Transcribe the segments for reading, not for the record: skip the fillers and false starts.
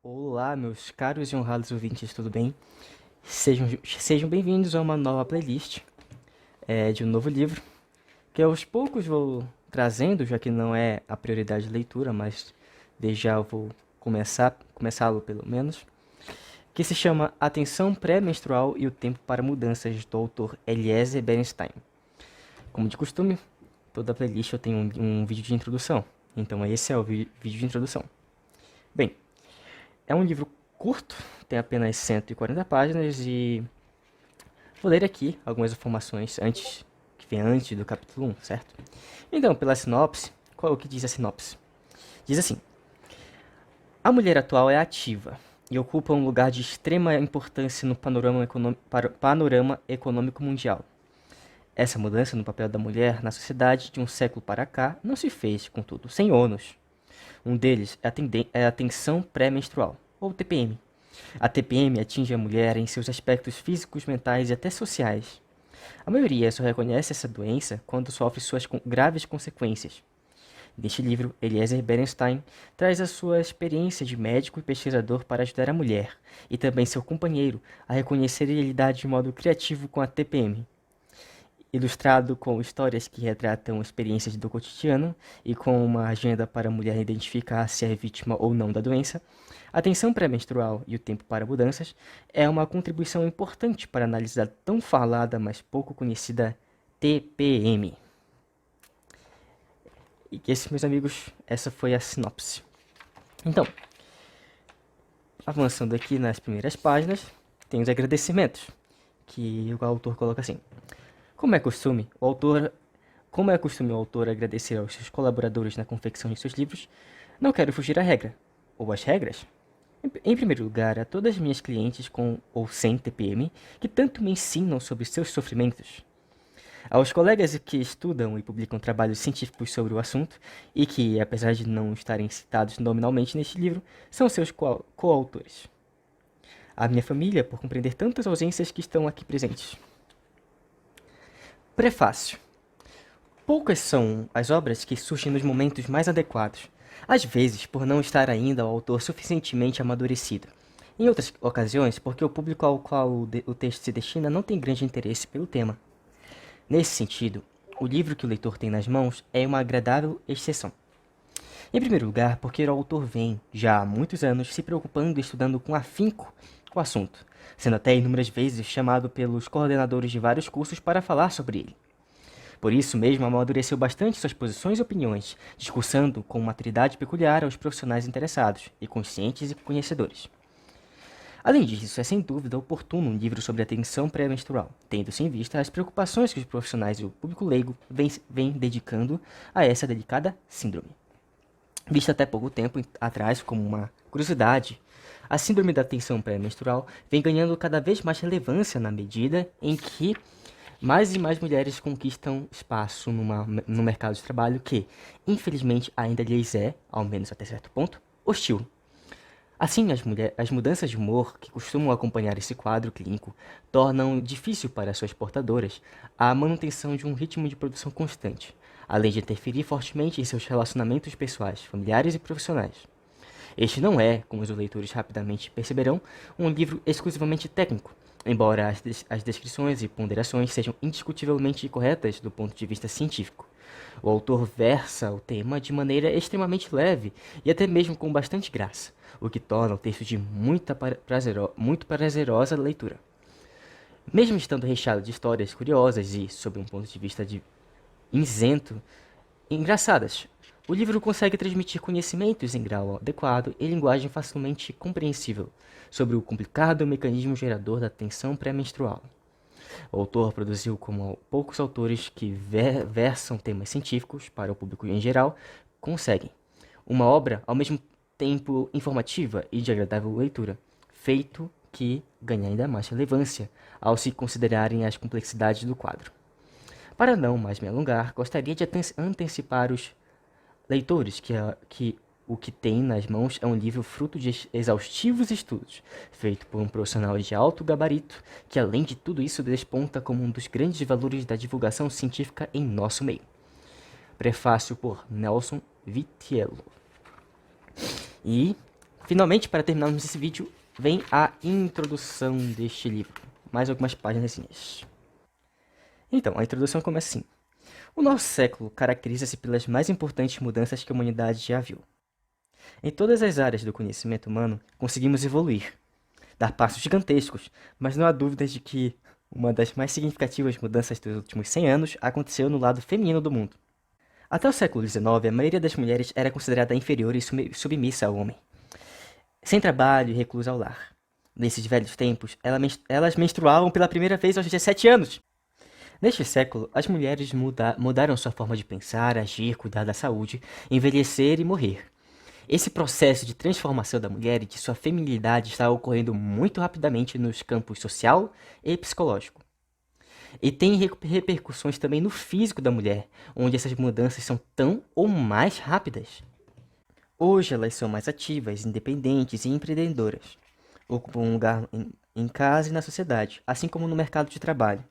Olá, meus caros e honrados ouvintes, tudo bem? Sejam bem-vindos a uma nova playlist de um novo livro, que aos poucos vou trazendo, já que não é a prioridade de leitura, mas desde já eu vou começá-lo pelo menos, que se chama Atenção Pré-Menstrual e o Tempo para Mudanças, do autor Eliezer Bernstein. Como de costume, toda playlist eu tenho um vídeo de introdução, então esse é o vídeo de introdução. Bem, é um livro curto, tem apenas 140 páginas e vou ler aqui algumas informações que vem antes do capítulo 1, certo? Então, pela sinopse, qual é o que diz a sinopse? Diz assim: a mulher atual é ativa e ocupa um lugar de extrema importância no panorama econômico mundial. Essa mudança no papel da mulher na sociedade de um século para cá não se fez, contudo, sem ônus. Um deles é a tensão pré-menstrual, ou TPM. A TPM atinge a mulher em seus aspectos físicos, mentais e até sociais. A maioria só reconhece essa doença quando sofre suas graves consequências. Neste livro, Eliezer Bernstein traz a sua experiência de médico e pesquisador para ajudar a mulher, e também seu companheiro, a reconhecer e lidar de modo criativo com a TPM. Ilustrado com histórias que retratam experiências do cotidiano e com uma agenda para a mulher identificar se é vítima ou não da doença, a tensão pré-menstrual e o tempo para mudanças é uma contribuição importante para analisar a tão falada, mas pouco conhecida TPM. E que esse, meus amigos, essa foi a sinopse. Então, avançando aqui nas primeiras páginas, tem os agradecimentos, que o autor coloca assim: como é costume o autor agradecer aos seus colaboradores na confecção de seus livros, não quero fugir à regra, ou às regras. Em primeiro lugar, a todas as minhas clientes com ou sem TPM, que tanto me ensinam sobre seus sofrimentos. Aos colegas que estudam e publicam trabalhos científicos sobre o assunto, e que, apesar de não estarem citados nominalmente neste livro, são seus coautores. A minha família, por compreender tantas ausências que estão aqui presentes. Prefácio. Poucas são as obras que surgem nos momentos mais adequados, às vezes por não estar ainda o autor suficientemente amadurecido. Em outras ocasiões, porque o público ao qual o texto se destina não tem grande interesse pelo tema. Nesse sentido, o livro que o leitor tem nas mãos é uma agradável exceção. Em primeiro lugar, porque o autor vem, já há muitos anos, se preocupando e estudando com afinco o assunto, sendo até inúmeras vezes chamado pelos coordenadores de vários cursos para falar sobre ele. Por isso mesmo, amadureceu bastante suas posições e opiniões, discursando com maturidade peculiar aos profissionais interessados, e conscientes e conhecedores. Além disso, é sem dúvida oportuno um livro sobre a tensão pré-menstrual, tendo-se em vista as preocupações que os profissionais e o público leigo vêm dedicando a essa delicada síndrome. Vista até pouco tempo atrás como uma curiosidade, a síndrome da tensão pré-menstrual vem ganhando cada vez mais relevância na medida em que mais e mais mulheres conquistam espaço no mercado de trabalho que, infelizmente, ainda lhes é, ao menos até certo ponto, hostil. Assim, as mudanças de humor que costumam acompanhar esse quadro clínico tornam difícil para suas portadoras a manutenção de um ritmo de produção constante, além de interferir fortemente em seus relacionamentos pessoais, familiares e profissionais. Este não é, como os leitores rapidamente perceberão, um livro exclusivamente técnico, embora as descrições e ponderações sejam indiscutivelmente corretas do ponto de vista científico. O autor versa o tema de maneira extremamente leve e até mesmo com bastante graça, o que torna o texto de muito prazerosa leitura. Mesmo estando recheado de histórias curiosas e, sob um ponto de vista isento, engraçadas, o livro consegue transmitir conhecimentos em grau adequado e linguagem facilmente compreensível sobre o complicado mecanismo gerador da tensão pré-menstrual. O autor produziu como poucos autores que versam temas científicos para o público em geral conseguem. Uma obra ao mesmo tempo informativa e de agradável leitura, feito que ganha ainda mais relevância ao se considerarem as complexidades do quadro. Para não mais me alongar, gostaria de antecipar os leitores que o que tem nas mãos é um livro fruto de exaustivos estudos, feito por um profissional de alto gabarito, que além de tudo isso desponta como um dos grandes valores da divulgação científica em nosso meio. Prefácio por Nelson Vitiello. E Finalmente, para terminarmos esse vídeo, vem a introdução deste livro. Mais algumas páginas. Então, a introdução começa assim. O nosso século caracteriza-se pelas mais importantes mudanças que a humanidade já viu. Em todas as áreas do conhecimento humano, conseguimos evoluir, dar passos gigantescos, mas não há dúvidas de que uma das mais significativas mudanças dos últimos 100 anos aconteceu no lado feminino do mundo. Até o século XIX, a maioria das mulheres era considerada inferior e submissa ao homem, sem trabalho e reclusa ao lar. Nesses velhos tempos, elas menstruavam pela primeira vez aos 17 anos. Neste século, as mulheres mudaram sua forma de pensar, agir, cuidar da saúde, envelhecer e morrer. Esse processo de transformação da mulher e de sua feminilidade está ocorrendo muito rapidamente nos campos social e psicológico. E tem repercussões também no físico da mulher, onde essas mudanças são tão ou mais rápidas. Hoje elas são mais ativas, independentes e empreendedoras. Ocupam um lugar em casa e na sociedade, assim como no mercado de trabalho.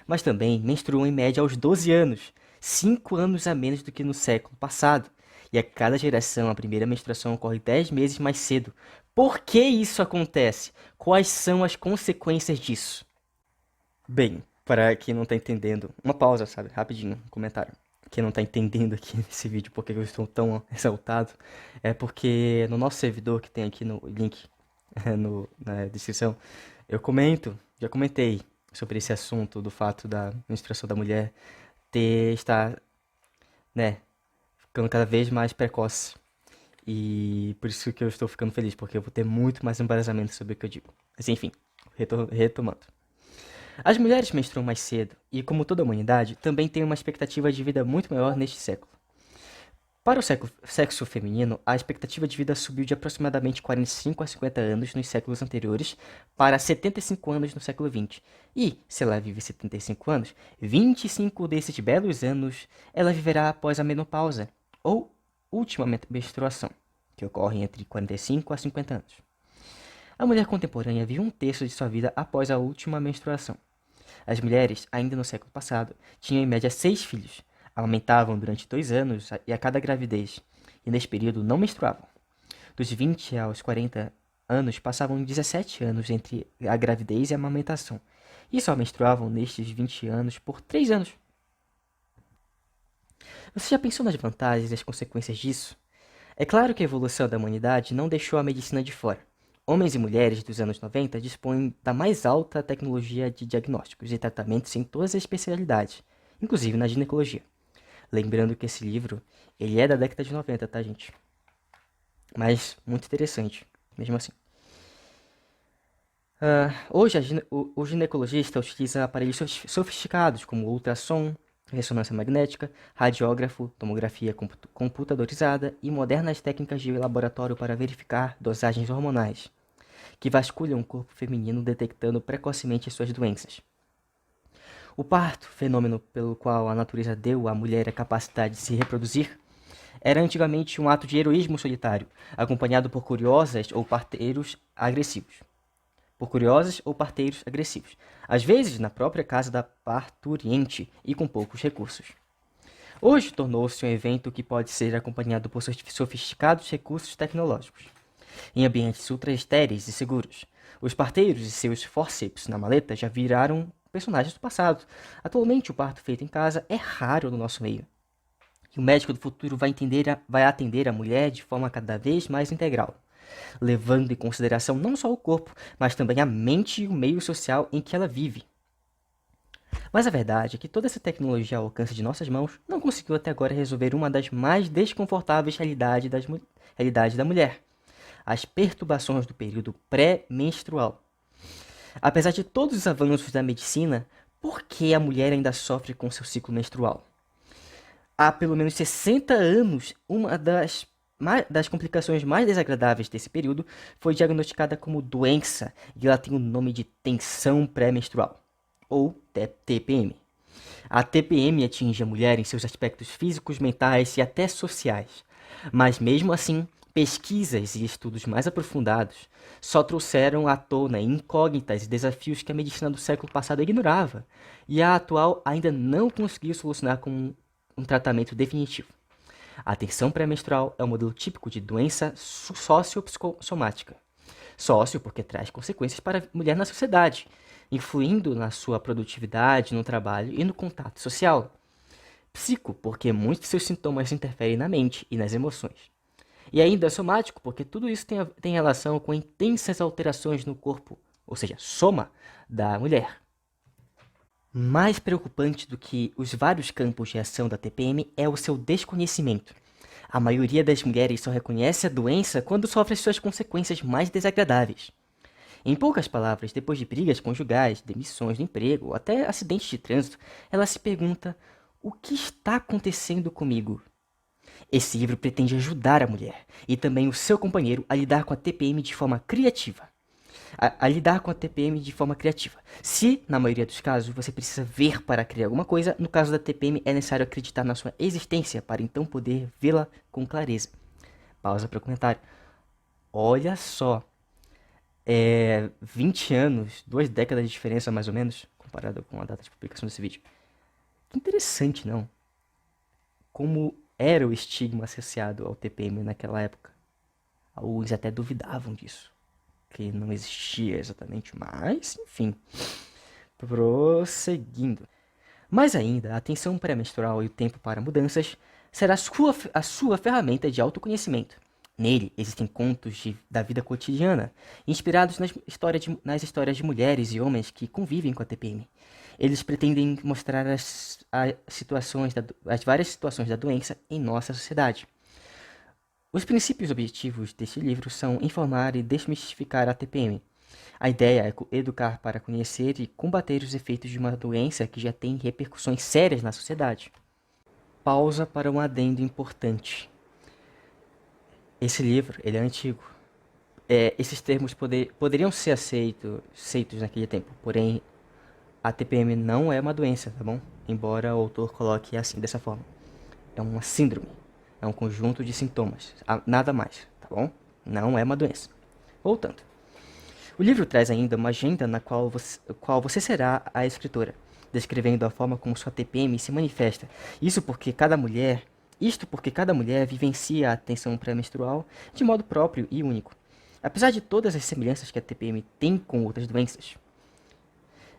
Mas também menstruam em média aos 12 anos, 5 anos a menos do que no século passado. E a cada geração, a primeira menstruação ocorre 10 meses mais cedo. Por que isso acontece? Quais são as consequências disso? Bem, para quem não tá entendendo, uma pausa, sabe? Rapidinho, um comentário. Quem não tá entendendo aqui nesse vídeo porque eu estou tão exaltado, é porque no nosso servidor, que tem aqui no link na descrição, já comentei sobre esse assunto do fato da menstruação da mulher estar, né, ficando cada vez mais precoce. E por isso que eu estou ficando feliz, porque eu vou ter muito mais embasamento sobre o que eu digo. Mas enfim, retomando. As mulheres menstruam mais cedo e, como toda a humanidade, também têm uma expectativa de vida muito maior neste século. Para o sexo feminino, a expectativa de vida subiu de aproximadamente 45 a 50 anos nos séculos anteriores para 75 anos no século XX. E, se ela vive 75 anos, 25 desses belos anos ela viverá após a menopausa, ou última menstruação, que ocorre entre 45 a 50 anos. A mulher contemporânea vive um terço de sua vida após a última menstruação. As mulheres, ainda no século passado, tinham em média 6 filhos, amamentavam durante 2 anos e a cada gravidez, e neste período não menstruavam. Dos 20 aos 40 anos passavam 17 anos entre a gravidez e a amamentação, e só menstruavam nestes 20 anos por 3 anos. Você já pensou nas vantagens e as consequências disso? É claro que a evolução da humanidade não deixou a medicina de fora. Homens e mulheres dos anos 90 dispõem da mais alta tecnologia de diagnósticos e tratamentos em todas as especialidades, inclusive na ginecologia. Lembrando que esse livro, ele é da década de 90, tá, gente? Mas muito interessante, mesmo assim. Hoje, o ginecologista utiliza aparelhos sofisticados como ultrassom, ressonância magnética, radiógrafo, tomografia computadorizada e modernas técnicas de laboratório para verificar dosagens hormonais, que vasculham o corpo feminino detectando precocemente suas doenças. O parto, fenômeno pelo qual a natureza deu à mulher a capacidade de se reproduzir, era antigamente um ato de heroísmo solitário, acompanhado por curiosas ou parteiros agressivos. Às vezes na própria casa da parturiente e com poucos recursos. Hoje tornou-se um evento que pode ser acompanhado por sofisticados recursos tecnológicos. Em ambientes ultra estéreis e seguros, os parteiros e seus forceps na maleta já viraram personagens do passado. Atualmente, o parto feito em casa é raro no nosso meio. E o médico do futuro vai atender a mulher de forma cada vez mais integral, levando em consideração não só o corpo, mas também a mente e o meio social em que ela vive. Mas a verdade é que toda essa tecnologia ao alcance de nossas mãos não conseguiu até agora resolver uma das mais desconfortáveis realidades da mulher: as perturbações do período pré-menstrual. Apesar de todos os avanços da medicina, por que a mulher ainda sofre com seu ciclo menstrual? Há pelo menos 60 anos, uma das complicações mais desagradáveis desse período foi diagnosticada como doença, e ela tem o nome de tensão pré-menstrual, ou TPM. A TPM atinge a mulher em seus aspectos físicos, mentais e até sociais. Mas mesmo assim, pesquisas e estudos mais aprofundados só trouxeram à tona incógnitas e desafios que a medicina do século passado ignorava, e a atual ainda não conseguiu solucionar com um tratamento definitivo. A tensão pré-menstrual é um modelo típico de doença sociopsicossomática. Sócio porque traz consequências para a mulher na sociedade, influindo na sua produtividade, no trabalho e no contato social. Psico, porque muitos de seus sintomas interferem na mente e nas emoções. E ainda somático, porque tudo isso tem relação com intensas alterações no corpo, ou seja, soma da mulher. Mais preocupante do que os vários campos de ação da TPM é o seu desconhecimento. A maioria das mulheres só reconhece a doença quando sofre as suas consequências mais desagradáveis. Em poucas palavras, depois de brigas conjugais, demissões do emprego ou até acidentes de trânsito, ela se pergunta: o que está acontecendo comigo? Esse livro pretende ajudar a mulher e também o seu companheiro a lidar com a TPM de forma criativa. Se, na maioria dos casos, você precisa ver para criar alguma coisa, no caso da TPM é necessário acreditar na sua existência para então poder vê-la com clareza. Pausa para o comentário. Olha só, 20 anos, 2 décadas de diferença mais ou menos, comparado com a data de publicação desse vídeo. Que interessante, não? Como era o estigma associado ao TPM naquela época. Alguns até duvidavam disso, que não existia exatamente, mas enfim. Prosseguindo. Mais ainda, a atenção pré-menstrual e o tempo para mudanças será a sua ferramenta de autoconhecimento. Nele existem contos da vida cotidiana, inspirados nas histórias de mulheres e homens que convivem com a TPM. Eles pretendem mostrar as várias situações da doença em nossa sociedade. Os princípios objetivos deste livro são informar e desmistificar a TPM. A ideia é educar para conhecer e combater os efeitos de uma doença que já tem repercussões sérias na sociedade. Pausa para um adendo importante. Esse livro, ele é antigo. Esses termos poderiam ser aceitos naquele tempo, porém a TPM não é uma doença, tá bom? Embora o autor coloque assim, dessa forma. É uma síndrome. É um conjunto de sintomas. Nada mais, tá bom? Não é uma doença. Voltando. O livro traz ainda uma agenda na qual você será a escritora, descrevendo a forma como sua TPM se manifesta. Isto porque cada mulher vivencia a tensão pré-menstrual de modo próprio e único, apesar de todas as semelhanças que a TPM tem com outras doenças.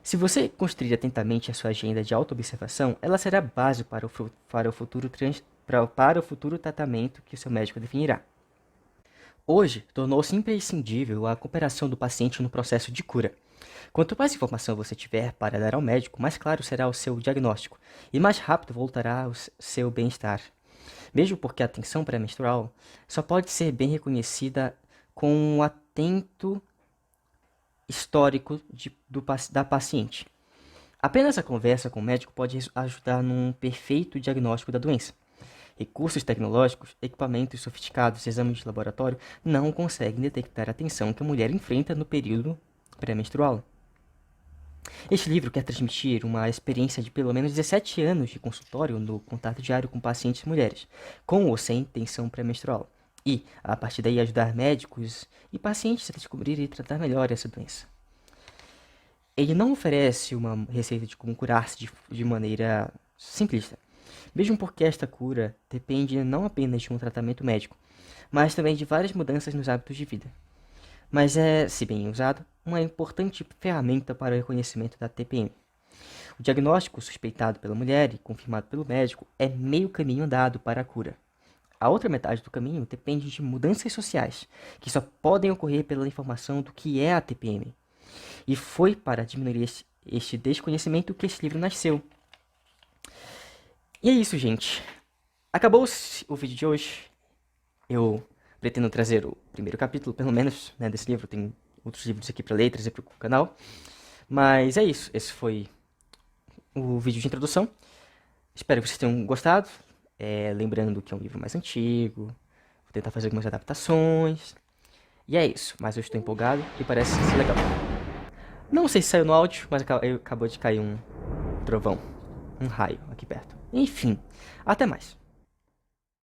Se você construir atentamente a sua agenda de autoobservação, ela será base para o futuro tratamento que o seu médico definirá. Hoje, tornou-se imprescindível a cooperação do paciente no processo de cura. Quanto mais informação você tiver para dar ao médico, mais claro será o seu diagnóstico e mais rápido voltará o seu bem-estar. Mesmo porque a tensão pré-menstrual só pode ser bem reconhecida com um atento histórico da paciente. Apenas a conversa com o médico pode ajudar num perfeito diagnóstico da doença. Recursos tecnológicos, equipamentos sofisticados e exames de laboratório não conseguem detectar a tensão que a mulher enfrenta no período pré-menstrual. Este livro quer transmitir uma experiência de pelo menos 17 anos de consultório no contato diário com pacientes mulheres, com ou sem tensão pré-menstrual, e, a partir daí, ajudar médicos e pacientes a descobrir e tratar melhor essa doença. Ele não oferece uma receita de como curar-se de maneira simplista, mesmo porque esta cura depende não apenas de um tratamento médico, mas também de várias mudanças nos hábitos de vida. Mas é, se bem usado, uma importante ferramenta para o reconhecimento da TPM. O diagnóstico suspeitado pela mulher e confirmado pelo médico é meio caminho andado para a cura. A outra metade do caminho depende de mudanças sociais, que só podem ocorrer pela informação do que é a TPM. E foi para diminuir este desconhecimento que este livro nasceu. E é isso, gente. Acabou o vídeo de hoje. Eu pretendo trazer o primeiro capítulo, pelo menos, né, desse livro. Tem outros livros aqui para ler, trazer para o canal. Mas é isso. Esse foi o vídeo de introdução. Espero que vocês tenham gostado. Lembrando que é um livro mais antigo. Vou tentar fazer algumas adaptações. E é isso. Mas eu estou empolgado e parece ser legal. Não sei se saiu no áudio, mas acabou de cair um trovão. Um raio aqui perto. Enfim, até mais.